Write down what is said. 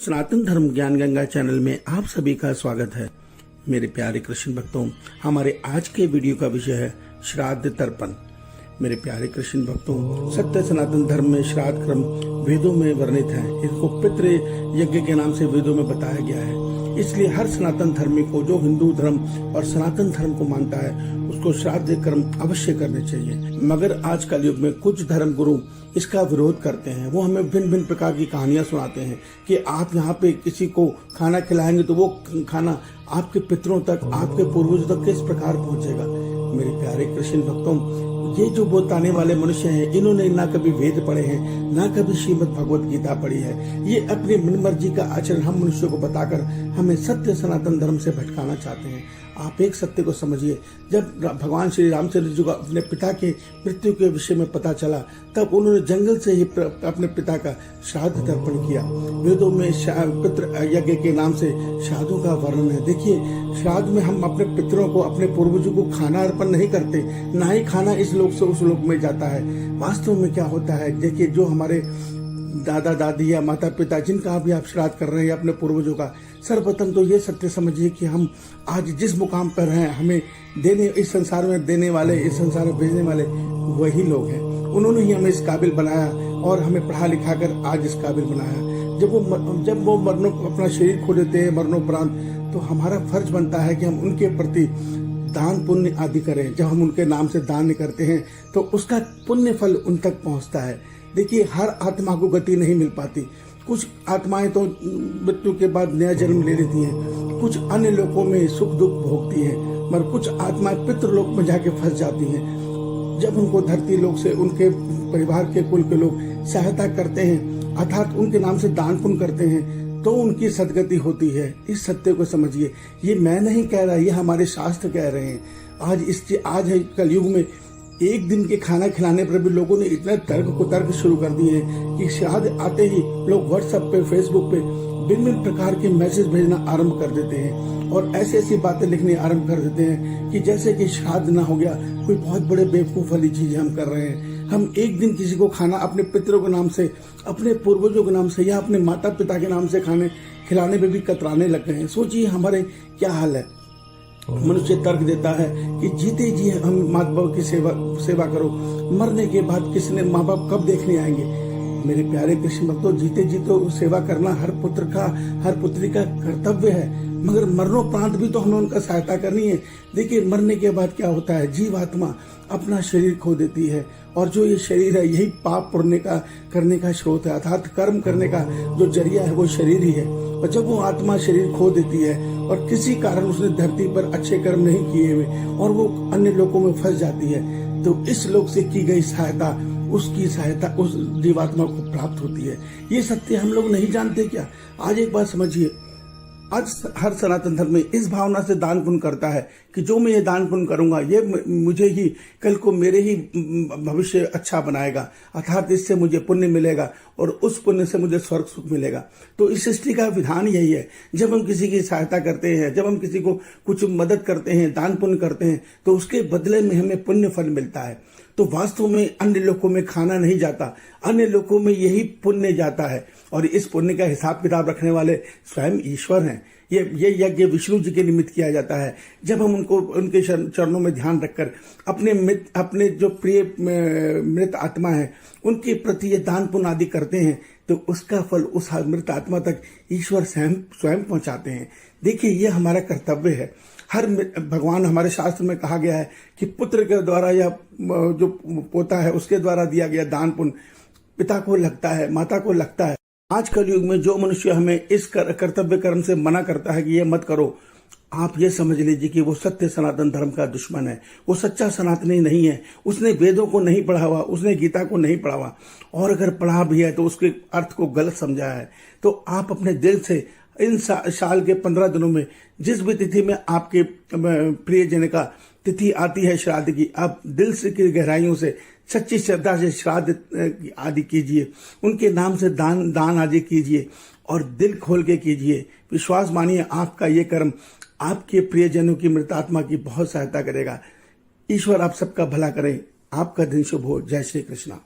सनातन धर्म ज्ञान गंगा चैनल में आप सभी का स्वागत है। मेरे प्यारे कृष्ण भक्तों, हमारे आज के वीडियो का विषय है श्राद्ध तर्पण। मेरे प्यारे कृष्ण भक्तों, सत्य सनातन धर्म में श्राद्ध क्रम वेदों में वर्णित है। इसको पितृ यज्ञ के नाम से वेदों में बताया गया है। इसलिए हर सनातन धर्मी को, जो हिंदू धर्म और सनातन धर्म को मानता है, उसको श्राद्ध कर्म अवश्य करने चाहिए। मगर आज कल युग में कुछ धर्म गुरु इसका विरोध करते हैं। वो हमें भिन्न भिन्न प्रकार की कहानियां सुनाते हैं कि आप यहाँ पे किसी को खाना खिलाएंगे तो वो खाना आपके पितरों तक, आपके पूर्वजों तक किस प्रकार पहुंचेगा। मेरे प्यारे कृष्ण भक्तों, ये जो बताने वाले मनुष्य हैं, इन्होंने ना कभी वेद पढ़े हैं, ना कभी श्रीमद् भगवत गीता पढ़ी है। ये अपनी मन मर्जी का आचरण हम मनुष्यों को बताकर हमें सत्य सनातन धर्म से भटकाना चाहते हैं। आप एक सत्य को समझिए, जब भगवान श्री रामचंद्र जी को अपने पिता के मृत्यु के विषय में पता चला, तब उन्होंने जंगल से ही अपने पिता का श्राद्ध तर्पण किया। वेदों में पितृ यज्ञ के नाम से श्राद्धों का वर्णन है। देखिए, श्राद्ध में हम अपने पितरों को, अपने पूर्वजों को खाना अर्पण नहीं करते, ना ही खाना इस लोक से उस लोक में जाता है। वास्तव में क्या होता है, देखिए, जो हमारे दादा दादी या माता पिता जिनका भी आप श्राद्ध कर रहे हैं अपने पूर्वजों का, सर्वप्रथम तो ये सत्य समझिए कि हम आज जिस मुकाम पर हैं, हमें देने, इस संसार में देने वाले, इस संसार में भेजने वाले वही लोग हैं। उन्होंने ही हमें इस काबिल बनाया और हमें पढ़ा लिखा कर आज इस काबिल बनाया। जब वो मरणों अपना शरीर खो देते हैं मरणोपरांत, तो हमारा फर्ज बनता है कि हम उनके प्रति दान पुण्य आदि करें। जब हम उनके नाम से दान करते हैं तो उसका पुण्य फल उन तक पहुंचता है। देखिए, हर आत्मा को गति नहीं मिल पाती। कुछ आत्माएं तो मृत्यु के बाद नया जन्म ले लेती हैं, कुछ अन्य लोकों में सुख दुख भोगती हैं, मगर कुछ आत्माएं पितृलोक में जाके फंस जाती हैं। जब उनको धरती लोक से उनके परिवार के कुल के लोग सहायता करते हैं, अर्थात उनके नाम से दान पुण्य करते हैं, तो उनकी सदगति होती है। इस सत्य को समझिए। ये मैं नहीं कह रहा, ये हमारे शास्त्र कह रहे हैं। आज है कलयुग में एक दिन के खाना खिलाने पर भी लोगों ने इतना तर्क शुरू कर दिए हैं कि श्राद्ध आते ही लोग व्हाट्सएप पे, फेसबुक पे भिन्न प्रकार के मैसेज भेजना आरंभ कर देते हैं और ऐसी बातें लिखने आरंभ कर देते हैं कि जैसे कि श्राद्ध ना हो गया, कोई बहुत बड़े बेवकूफ वाली चीजें हम कर रहे हैं। हम एक दिन किसी को खाना अपने पितरों के नाम से, अपने पूर्वजों के नाम से या अपने माता पिता के नाम से खाने खिलाने में भी कतराने लग गए हैं। सोचिए हमारे क्या हाल है। मनुष्य तर्क देता है कि जीते जी हम माँ बाप की सेवा करो, मरने के बाद किसने माँ बाप कब देखने आएंगे। मेरे प्यारे कृष्ण भक्तों, जीते जी तो सेवा करना हर पुत्र का, हर पुत्री का कर्तव्य है, मगर मरणोपरांत भी तो हमें उनका सहायता करनी है। देखिए, मरने के बाद क्या होता है, जीवात्मा अपना शरीर खो देती है और जो ये शरीर है, यही पाप पुण्य का करने का स्रोत है, अर्थात कर्म करने का जो जरिया है वो शरीर ही है। और जब वो आत्मा शरीर खो देती है और किसी कारण उसने धरती पर अच्छे कर्म नहीं किए हुए और वो अन्य लोकों में फंस जाती है, तो इस लोक से की गई सहायता, उसकी सहायता उस जीवात्मा को प्राप्त होती है। ये सत्य हम लोग नहीं जानते क्या। आज एक बात समझिए, आज हर सनातन धर्म में इस भावना से दान पुण्य करता है कि जो मैं ये दान पुण्य करूंगा, ये मुझे ही कल को मेरे ही भविष्य अच्छा बनाएगा, अर्थात इससे मुझे पुण्य मिलेगा और उस पुण्य से मुझे स्वर्ग सुख मिलेगा। तो इस सृष्टि का विधान यही है। जब हम किसी की सहायता करते हैं, जब हम किसी को कुछ मदद करते हैं, दान पुण्य करते हैं, तो उसके बदले में हमें पुण्य फल मिलता है। तो वास्तव में अन्य लोकों में खाना नहीं जाता, अन्य लोकों में यही पुण्य जाता है और इस पुण्य का हिसाब किताब रखने वाले स्वयं ईश्वर हैं। ये यज्ञ विष्णु जी के निमित्त किया जाता है। जब हम उनके चरणों में ध्यान रखकर अपने जो प्रिय मृत आत्मा है, उनके प्रति ये दान पुण्य आदि करते हैं, तो उसका फल उस मृत आत्मा तक ईश्वर स्वयं पहुंचाते हैं। देखिए, ये हमारा कर्तव्य है। भगवान, हमारे शास्त्र में कहा गया है कि पुत्र के द्वारा या जो पोता है उसके द्वारा दिया गया दान पुण्य पिता को लगता है, माता को लगता है। आज कल युग में जो मनुष्य हमें इस कर्तव्य कर्म से मना करता है कि ये मत करो, आप ये समझ लीजिए कि वो सत्य सनातन धर्म का दुश्मन है। वो सच्चा सनातनी नहीं है। उसने वेदों को नहीं पढ़ा हुआ, उसने गीता को नहीं पढ़ा हुआ, और अगर पढ़ा भी है तो उसके अर्थ को गलत समझा है। तो आप अपने दिल से इन साल के 15 दिनों में जिस भी तिथि में आपके प्रियजन का तिथि आती है श्राद्ध की, आप दिल से की गहराइयों से सच्ची श्रद्धा से श्राद्ध आदि कीजिए, उनके नाम से दान आदि कीजिए और दिल खोल के कीजिए। विश्वास मानिए, आपका ये कर्म आपके प्रियजनों की मृतात्मा की बहुत सहायता करेगा। ईश्वर आप सबका भला करें। आपका दिन शुभ हो। जय श्री कृष्णा।